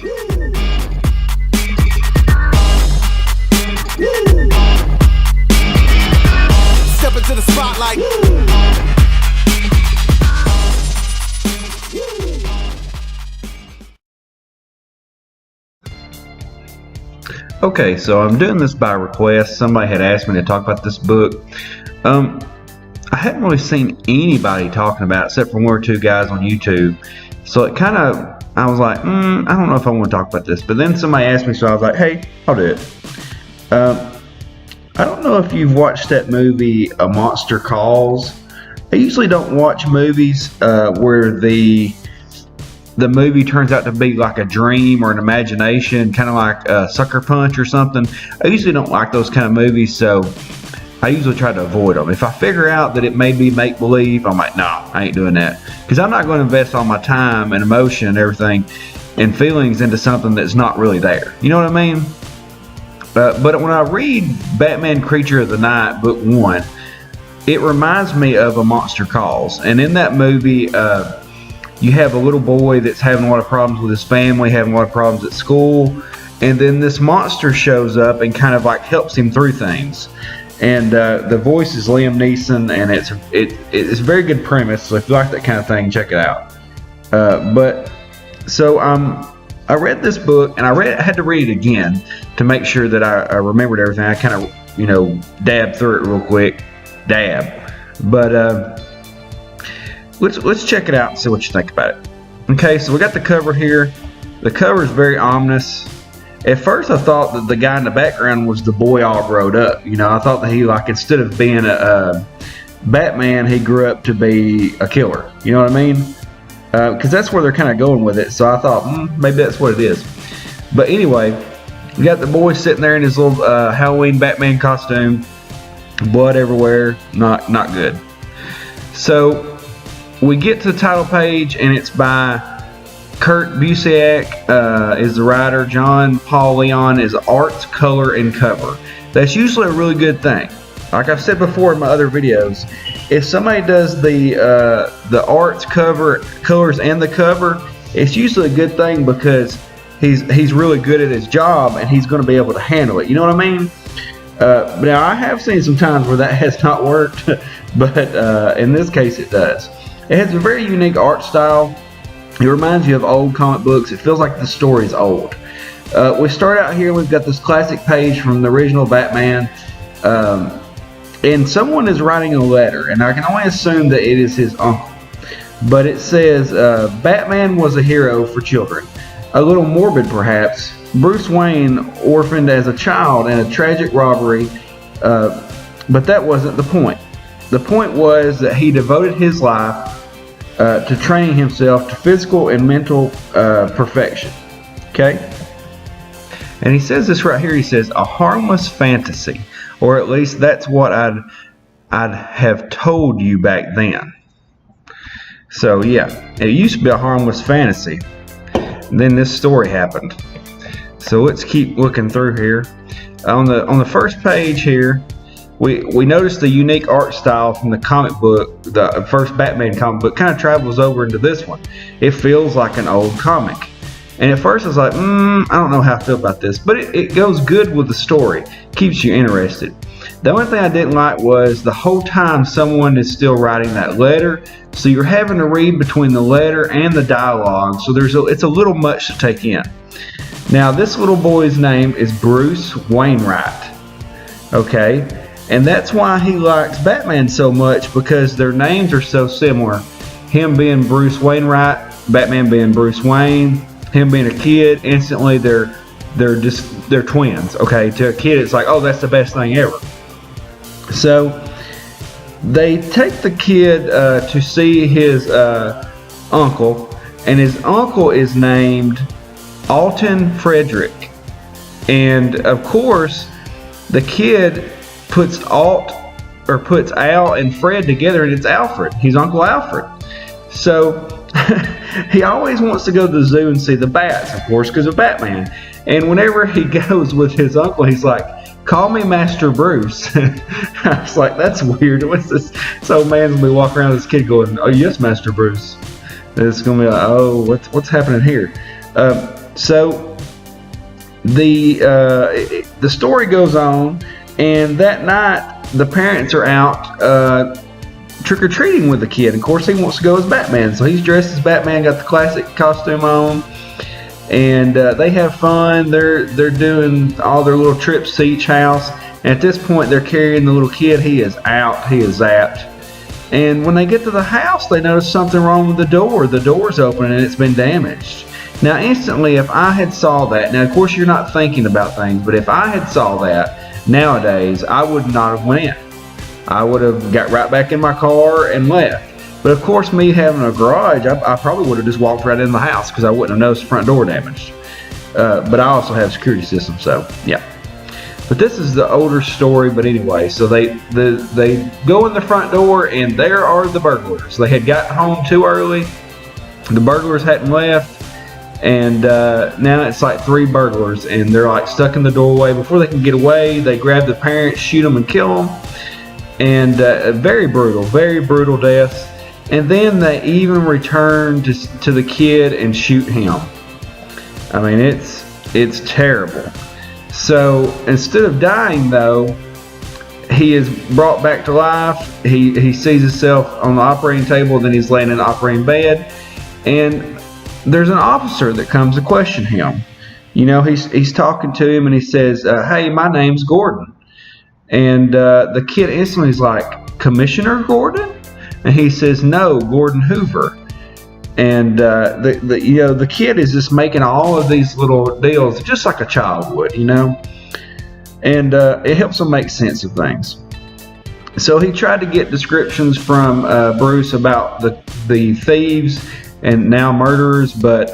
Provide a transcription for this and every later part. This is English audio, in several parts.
Step into the spotlight. Okay, so I'm doing this by request. Somebody had asked me to talk about this book. I hadn't really seen anybody talking about it except for one or two guys on YouTube. So it kind of, I was like, I don't know if I want to talk about this. But then somebody asked me, so I was like, hey, I'll do it. I don't know if you've watched that movie, A Monster Calls. I usually don't watch movies where the movie turns out to be like a dream or an imagination, kind of like Sucker Punch or something. I usually don't like those kind of movies, so I usually try to avoid them. If I figure out that it may be make-believe, I'm like, nah, I ain't doing that. Because I'm not going to invest all my time and emotion and everything and feelings into something that's not really there. You know what I mean? But when I read Batman Creature of the Night, Book 1, it reminds me of A Monster Calls. And in that movie, you have a little boy that's having a lot of problems with his family, having a lot of problems at school, and then this monster shows up and kind of like helps him through things. And the voice is Liam Neeson, and it's a very good premise. So if you like that kind of thing, check it out. I read this book, and I had to read it again to make sure that I remembered everything. I kind of dabbed through it real quick, but let's check it out and see what you think about it. Okay, so we got the cover here. The cover is very ominous. At first I thought that the guy in the background was the boy all grown up. I thought that he, like, instead of being a Batman, he grew up to be a killer. You know what I mean? Because that's where they're kind of going with it. So I thought, maybe that's what it is. But anyway, we got the boy sitting there in his little Halloween Batman costume. Blood everywhere. Not good. So we get to the title page, and it's by Kurt Busiek is the writer. John Paul Leon is art, color, and cover. That's usually a really good thing. Like I've said before in my other videos, if somebody does the art, colors, and the cover, it's usually a good thing because he's really good at his job and he's going to be able to handle it. You know what I mean? But now I have seen some times where that has not worked, but in this case it does. It has a very unique art style. It reminds you of old comic books. It feels like the story is old. We start out here, we've got this classic page from the original Batman, and someone is writing a letter, and I can only assume that it is his uncle. But it says, Batman was a hero for children. A little morbid perhaps. Bruce Wayne orphaned as a child in a tragic robbery, but that wasn't the point. The point was that he devoted his life to training himself to physical and mental perfection. Okay? And he says this right here. He says, a harmless fantasy. Or at least that's what I'd have told you back then. So yeah, it used to be a harmless fantasy. Then this story happened. So let's keep looking through here. On the first page here, we notice the unique art style from the comic book. The first Batman comic book kind of travels over into this one. It feels like an old comic. And at first I was like, I don't know how I feel about this. But it goes good with the story. Keeps you interested. The only thing I didn't like was the whole time someone is still writing that letter. So you're having to read between the letter and the dialogue. So it's a little much to take in. Now this little boy's name is Bruce Wainwright. Okay? And that's why he likes Batman so much, because their names are so similar. Him being Bruce Wainwright, Batman being Bruce Wayne, him being a kid, instantly they're twins. Okay, to a kid it's like, oh, that's the best thing ever. So they take the kid to see his uncle, and his uncle is named Alton Frederick. And of course the kid puts Al and Fred together, and it's Alfred. He's Uncle Alfred. So he always wants to go to the zoo and see the bats, of course, because of Batman. And whenever he goes with his uncle, he's like, call me Master Bruce. I was like, that's weird. What's this? This old man's going to be walking around with this kid going, oh, yes, Master Bruce. And it's going to be like, oh, what's happening here? So the story goes on, and that night the parents are out trick-or-treating with the kid. Of course, he wants to go as Batman, so he's dressed as Batman, got the classic costume on, and they have fun. They're doing all their little trips to each house, and at this point they're carrying the little kid. He is out, he is zapped. And when they get to the house, they notice something wrong with the door. The door's open and it's been damaged. Now instantly, if I had saw that, now of course you're not thinking about things, but if I had saw that nowadays, I would not have went in. I would have got right back in my car and left. But of course, me having a garage, I probably would have just walked right in the house because I wouldn't have noticed the front door damaged. But I also have a security system, so yeah. But this is the older story. But anyway, so they go in the front door, and there are the burglars. They had gotten home too early. The burglars hadn't left. And now it's like 3 burglars, and they're like stuck in the doorway. Before they can get away, they grab the parents, shoot them, and kill them. And very brutal deaths. And then they even return to the kid and shoot him. I mean, it's terrible. So instead of dying, though, he is brought back to life. He sees himself on the operating table, then he's laying in the operating bed, and there's an officer that comes to question him. You know, he's talking to him, and he says, "Hey, my name's Gordon." And the kid instantly is like, "Commissioner Gordon?" And he says, "No, Gordon Hoover." And the kid is just making all of these little deals just like a child would, you know. And it helps him make sense of things. So he tried to get descriptions from Bruce about the thieves and now murderers, but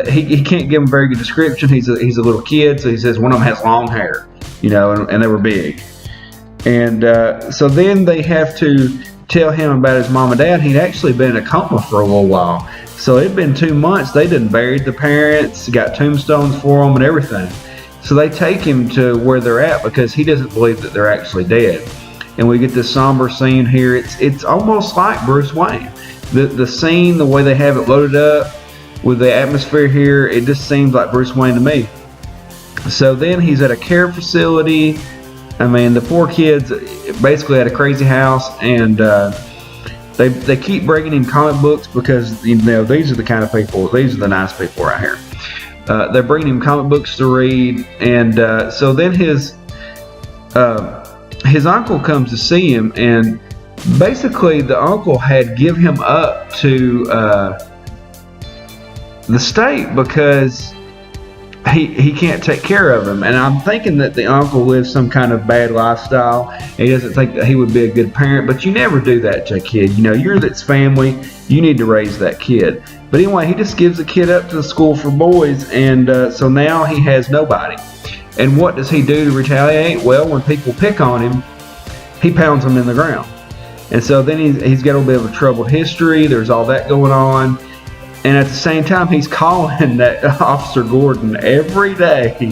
he can't give him a very good description. He's a little kid, so he says one of them has long hair, you know, and they were big. And so then they have to tell him about his mom and dad. He'd actually been in a coma for a little while. So it'd been 2 months. They done buried the parents, got tombstones for them and everything. So they take him to where they're at because he doesn't believe that they're actually dead. And we get this somber scene here. It's almost like Bruce Wayne. The scene, the way they have it loaded up with the atmosphere here, it just seems like Bruce Wayne to me. So then he's at a care facility. I mean, the poor kids basically had a crazy house, and they keep bringing him comic books because, you know, these are the kind of people, these are the nice people right here. They're bringing him comic books to read, and so then his uncle comes to see him, and basically the uncle had give him up to the state because he can't take care of him. And I'm thinking that the uncle lives some kind of bad lifestyle. He doesn't think that he would be a good parent, but you never do that to a kid. You know, you're its family. You need to raise that kid. But anyway, he just gives the kid up to the school for boys, and so now he has nobody. And what does he do to retaliate? Well, when people pick on him, he pounds them in the ground. And so then he's got a little bit of a troubled history. There's all that going on. And at the same time, he's calling that Officer Gordon every day,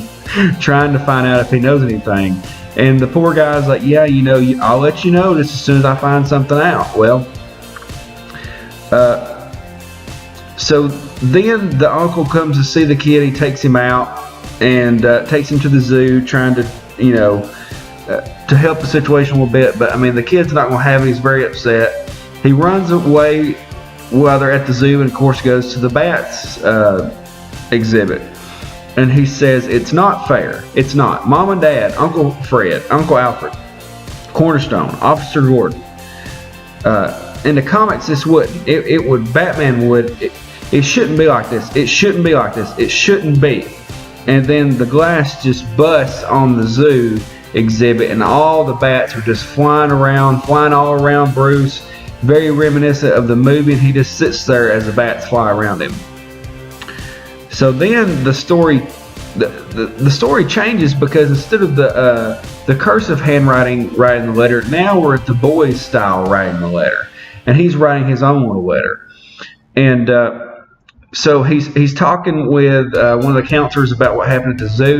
trying to find out if he knows anything. And the poor guy's like, "Yeah, you know, I'll let you know just as soon as I find something out." Well, so then the uncle comes to see the kid. He takes him out and takes him to the zoo, trying to, you know, to help the situation a little bit. But I mean, the kid's not going to have it. He's very upset. He runs away while they're at the zoo, and of course goes to the bats exhibit. And he says, "It's not fair. It's not. Mom and Dad, Uncle Fred, Uncle Alfred, Cornerstone, Officer Gordon. In the comics, this wouldn't. It would. Batman would. It shouldn't be like this. It shouldn't be like this. It shouldn't be." And then the glass just busts on the zoo exhibit, and all the bats are just flying all around Bruce. Very reminiscent of the movie, and he just sits there as the bats fly around him. So then the story changes, because instead of the cursive handwriting writing the letter, now we're at the boy's style writing the letter, and he's writing his own little letter. And so he's talking with one of the counselors about what happened at the zoo.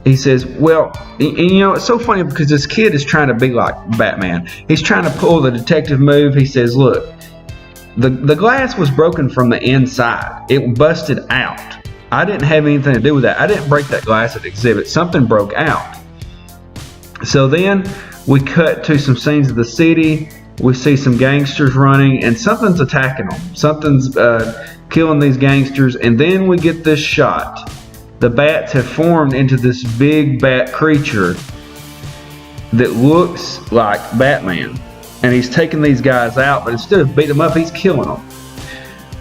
He says, well, and you know, it's so funny because this kid is trying to be like Batman. He's trying to pull the detective move. He says, "Look, the glass was broken from the inside. It busted out. I didn't have anything to do with that. I didn't break that glass at the exhibit. Something broke out. So then we cut to some scenes of the city. We see some gangsters running, and something's attacking them. Something's killing these gangsters, and then we get this shot. The bats have formed into this big bat creature that looks like Batman, and he's taking these guys out, but instead of beating them up, he's killing them.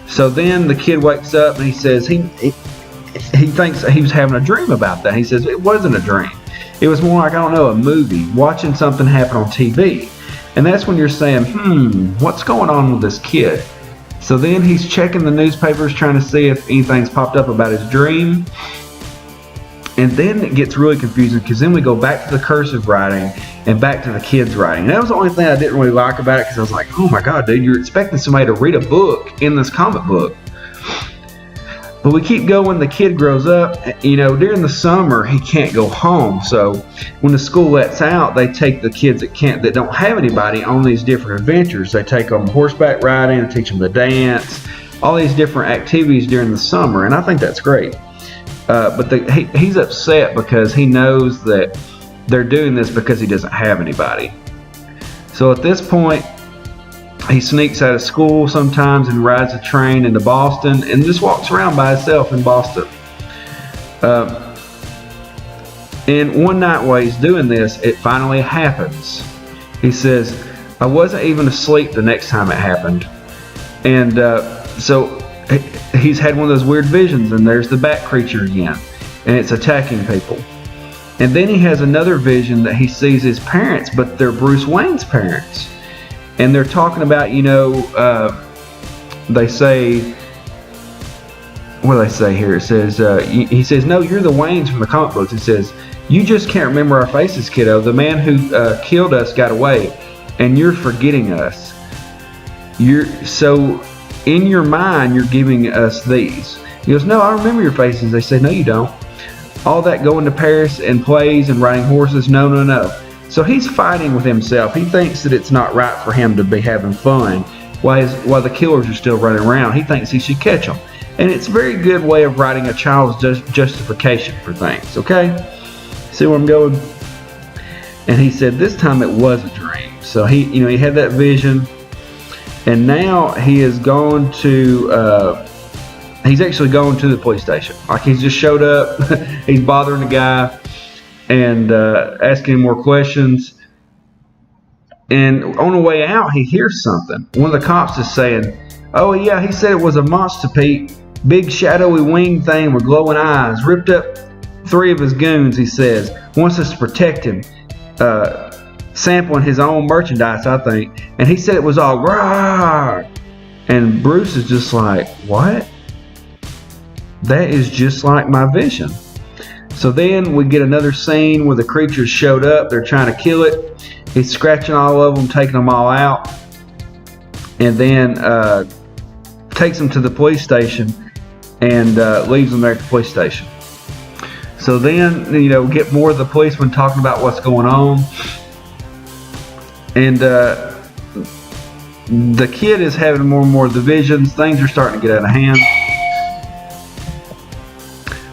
So then the kid wakes up and he says he thinks he was having a dream about that. He says it wasn't a dream. It was more like, I don't know, a movie, watching something happen on TV. And that's when you're saying, what's going on with this kid? So then he's checking the newspapers, trying to see if anything's popped up about his dream. And then it gets really confusing, because then we go back to the cursive writing and back to the kid's writing. And that was the only thing I didn't really like about it, because I was like, oh my God, dude, you're expecting somebody to read a book in this comic book. But we keep going. The kid grows up. During the summer, he can't go home. So when the school lets out, they take the kids that don't have anybody on these different adventures. They take them horseback riding and teach them to dance, all these different activities during the summer. And I think that's great. But he's upset because he knows that they're doing this because he doesn't have anybody. So at this point, he sneaks out of school sometimes and rides a train into Boston and just walks around by himself in Boston. And one night while he's doing this, it finally happens. He says, I wasn't even asleep the next time it happened. And so he's had one of those weird visions, and there's the bat creature again, and it's attacking people. And then he has another vision that he sees his parents, but they're Bruce Wayne's parents. And they're talking about, they say, what do they say here? It says, he says, no, you're the Waynes from the comic books. It says, you just can't remember our faces, kiddo. The man who killed us got away, and you're forgetting us. So in your mind, you're giving us these. He goes, no, I remember your faces. They say, no, you don't. All that going to Paris and plays and riding horses, no. So he's fighting with himself. He thinks that it's not right for him to be having fun while the killers are still running around. He thinks he should catch them. And it's a very good way of writing a child's justification for things, okay? See where I'm going? And he said this time it was a dream. So he had that vision, and now he is going to he's actually going to the police station. Like, he's just showed up. He's bothering the guy and asking him more questions. And on the way out, he hears something. One of the cops is saying, oh yeah, he said it was a monster, Pete. Big shadowy wing thing with glowing eyes. Ripped up 3 of his goons, he says. Wants us to protect him. Sampling his own merchandise, I think. And he said it was all raw. And Bruce is just like, what? That is just like my vision. So then we get another scene where the creatures showed up. They're trying to kill it. He's scratching all of them, taking them all out. And then takes them to the police station and leaves them there at the police station. So then, we get more of the policemen talking about what's going on. And the kid is having more and more of the visions. Things are starting to get out of hand.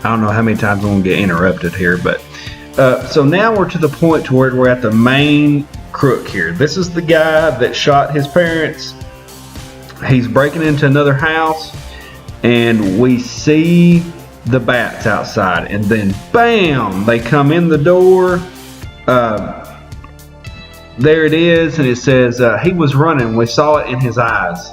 I don't know how many times I'm going to get interrupted here, but so now we're to the point to where we're at the main crook here. This is the guy that shot his parents. He's breaking into another house, and we see the bats outside, and then bam, they come in the door. There it is, and it says he was running. We saw it in his eyes.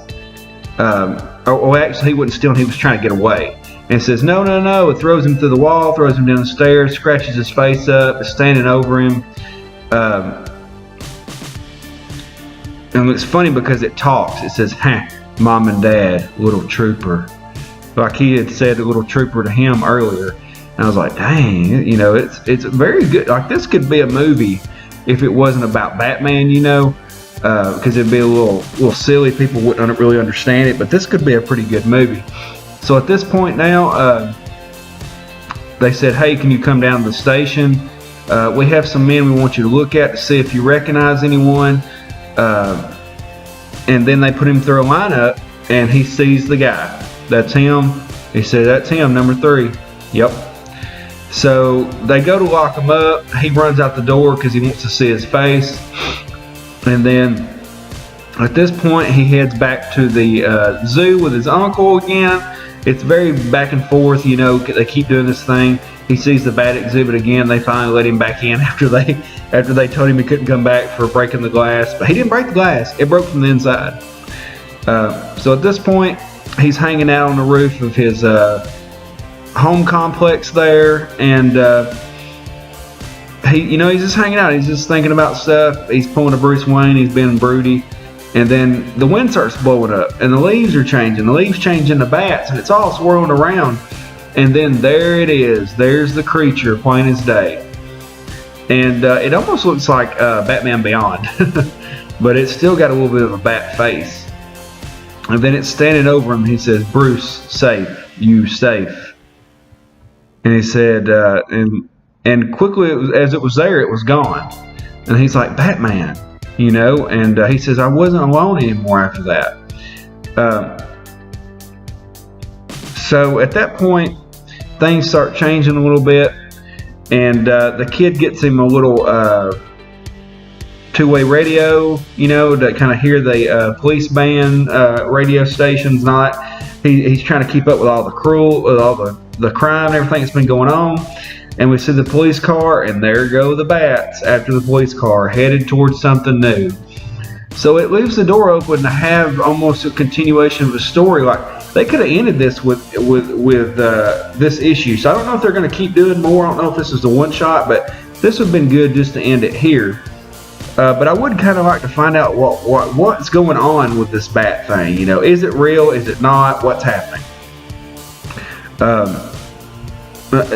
Actually, he wasn't stealing. He was trying to get away. And it says, no. It throws him through the wall, throws him down the stairs, scratches his face up, is standing over him. And it's funny because it talks. It says, Mom and Dad, little trooper. Like he had said a little trooper to him earlier. And I was like, dang, it's very good. Like, this could be a movie if it wasn't about Batman, because it'd be a little silly. People wouldn't really understand it, but this could be a pretty good movie. So at this point now, they said, hey, can you come down to the station? We have some men we want you to look at to see if you recognize anyone. And then they put him through a lineup, and he sees the guy. That's him. He said, that's him, number 3. Yep. So they go to lock him up. He runs out the door because he wants to see his face. And then at this point, he heads back to the zoo with his uncle again. It's very back and forth, you know. They keep doing this thing. He sees the bat exhibit again. They finally let him back in after they told him he couldn't come back for breaking the glass. But he didn't break the glass. It broke from the inside. So at this point, he's hanging out on the roof of his home complex there, and he's just hanging out. He's just thinking about stuff. He's pulling a Bruce Wayne. He's being broody. And then the wind starts blowing up, and the leaves are changing. The leaves changing to bats, and it's all swirling around. And then there it is. There's the creature, plain as day. And it almost looks like Batman Beyond, but it's still got a little bit of a bat face. And then it's standing over him. He says, "Bruce, safe. You safe." And he said, and quickly as it was there, it was gone. And he's like, "Batman." You know, and he says, "I wasn't alone anymore after that." So at that point, things start changing a little bit, and the kid gets him a little two-way radio, you know, to kind of hear the police band radio stations. He's trying to keep up with all the crime and everything that's been going on. And we see the police car, and there go the bats after the police car, headed towards something new. So it leaves the door open to have almost a continuation of the story. Like, they could have ended this with this issue. So I don't know if they're going to keep doing more. I don't know if this is the one shot, but this would have been good just to end it here. But I would kind of like to find out what's going on with this bat thing. You know, is it real? Is it not? What's happening?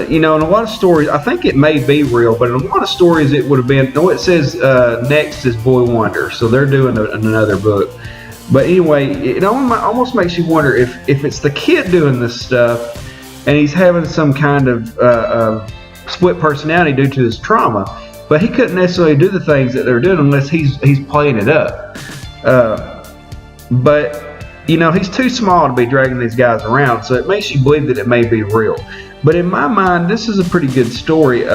You know, in a lot of stories, I think it may be real, but in a lot of stories it would have been, it says next is Boy Wonder, so they're doing another book. But anyway, it almost makes you wonder if it's the kid doing this stuff, and he's having some kind of split personality due to his trauma, but he couldn't necessarily do the things that they're doing unless he's playing it up. But, you know, he's too small to be dragging these guys around, so it makes you believe that it may be real. But in my mind, this is a pretty good story.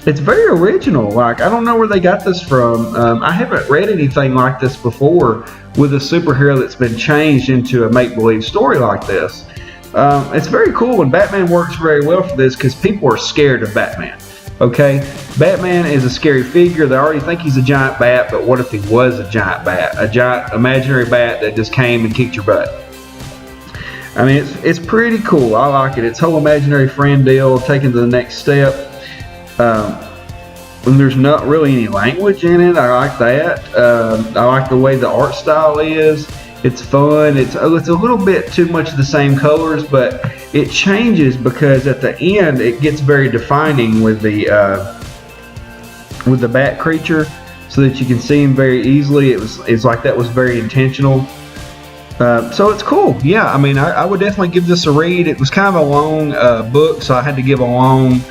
It's very original. Like, I don't know where they got this from. I haven't read anything like this before with a superhero that's been changed into a make-believe story like this. It's very cool, and Batman works very well for this because people are scared of Batman. Okay? Batman is a scary figure. They already think he's a giant bat, but what if he was a giant bat? A giant imaginary bat that just came and kicked your butt. I mean, it's pretty cool. I like it. It's whole imaginary friend deal, taken to the next step. And there's not really any language in it. I like that. I like the way the art style is. It's fun. It's a little bit too much of the same colors, but it changes because at the end it gets very defining with the bat creature, so that you can see him very easily. It's like that was very intentional. So it's cool. Yeah, I mean, I would definitely give this a read. It was kind of a long book, so I had to give a long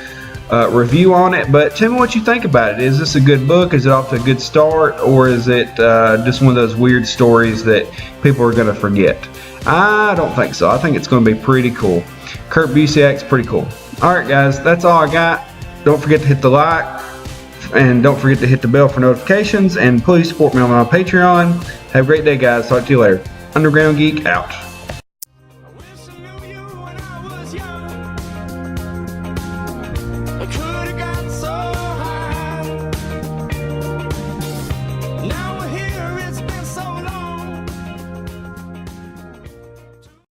review on it. But tell me what you think about it. Is this a good book? Is it off to a good start? Or is it just one of those weird stories that people are going to forget? I don't think so. I think it's going to be pretty cool. Kurt Busiek's pretty cool. All right, guys, that's all I got. Don't forget to hit the like. And don't forget to hit the bell for notifications. And please support me on my Patreon. Have a great day, guys. Talk to you later. Underground Geek out.